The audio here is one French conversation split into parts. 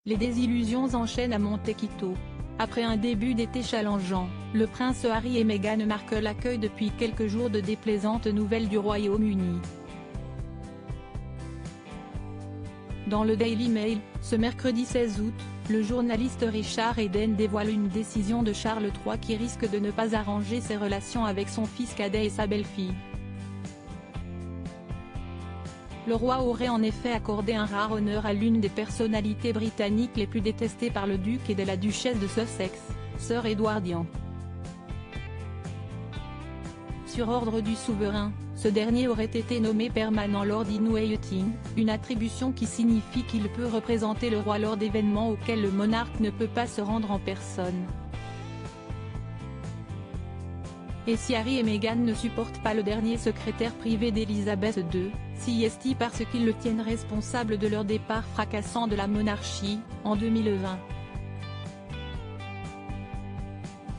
Les désillusions enchaînent à Monte-Quito. Après un début d'été challengeant, le prince Harry et Meghan Markle accueillent depuis quelques jours de déplaisantes nouvelles du Royaume-Uni. Dans le Daily Mail, ce mercredi 16 août, le journaliste Richard Eden dévoile une décision de Charles III qui risque de ne pas arranger ses relations avec son fils cadet et sa belle-fille. Le roi aurait en effet accordé un rare honneur à l'une des personnalités britanniques les plus détestées par le duc et de la duchesse de Sussex, Sir Edward Young. Sur ordre du souverain, ce dernier aurait été nommé permanent Lord in Waiting, une attribution qui signifie qu'il peut représenter le roi lors d'événements auxquels le monarque ne peut pas se rendre en personne. Et si Harry et Meghan ne supportent pas le dernier secrétaire privé d'Elisabeth II, si est parce qu'ils le tiennent responsable de leur départ fracassant de la monarchie, en 2020.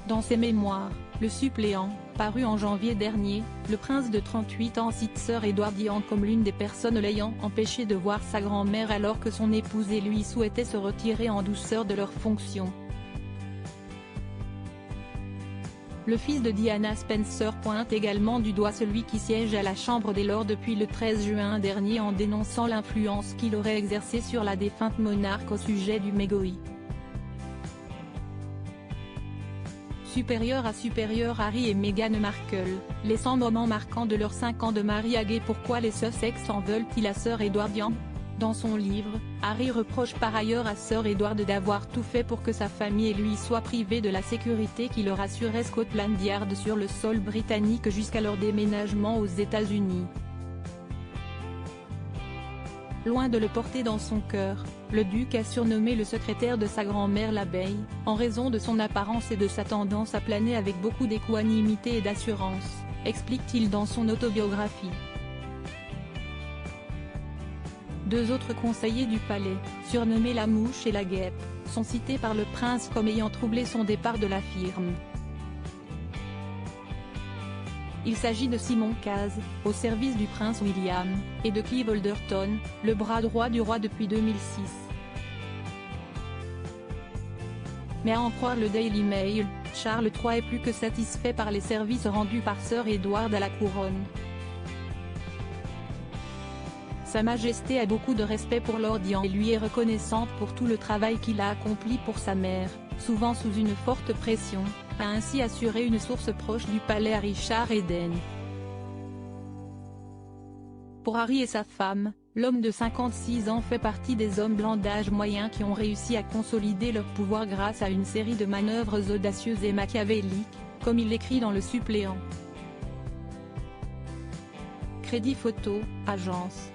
Dans ses mémoires, le suppléant, paru en janvier dernier, le prince de 38 ans cite Sir Edward Young comme l'une des personnes l'ayant empêché de voir sa grand-mère alors que son épouse et lui souhaitaient se retirer en douceur de leurs fonctions. Le fils de Diana Spencer pointe également du doigt celui qui siège à la Chambre des Lords depuis le 13 juin dernier en dénonçant l'influence qu'il aurait exercée sur la défunte monarque au sujet du mégoï. Supérieur à supérieur Harry et Meghan Markle, les 100 moments marquants de leurs 5 ans de mariage. Pourquoi les Sussex en veulent-ils à Sir Edward Young? Dans son livre, Harry reproche par ailleurs à Sir Edward d'avoir tout fait pour que sa famille et lui soient privés de la sécurité qui leur assurait Scotland Yard sur le sol britannique jusqu'à leur déménagement aux États-Unis. Loin de le porter dans son cœur, le duc a surnommé le secrétaire de sa grand-mère l'abeille, en raison de son apparence et de sa tendance à planer avec beaucoup d'équanimité et d'assurance, explique-t-il dans son autobiographie. Deux autres conseillers du palais, surnommés la Mouche et la Guêpe, sont cités par le prince comme ayant troublé son départ de la firme. Il s'agit de Simon Caz, au service du prince William, et de Clive Alderton, le bras droit du roi depuis 2006. Mais à en croire le Daily Mail, Charles III est plus que satisfait par les services rendus par Sir Edward à la couronne. Sa Majesté a beaucoup de respect pour Lord Young et lui est reconnaissante pour tout le travail qu'il a accompli pour sa mère, souvent sous une forte pression, a ainsi assuré une source proche du palais à Richard Eden. Pour Harry et sa femme, l'homme de 56 ans fait partie des hommes blancs d'âge moyen qui ont réussi à consolider leur pouvoir grâce à une série de manœuvres audacieuses et machiavéliques, comme il l'écrit dans le suppléant. Crédit photo, agence.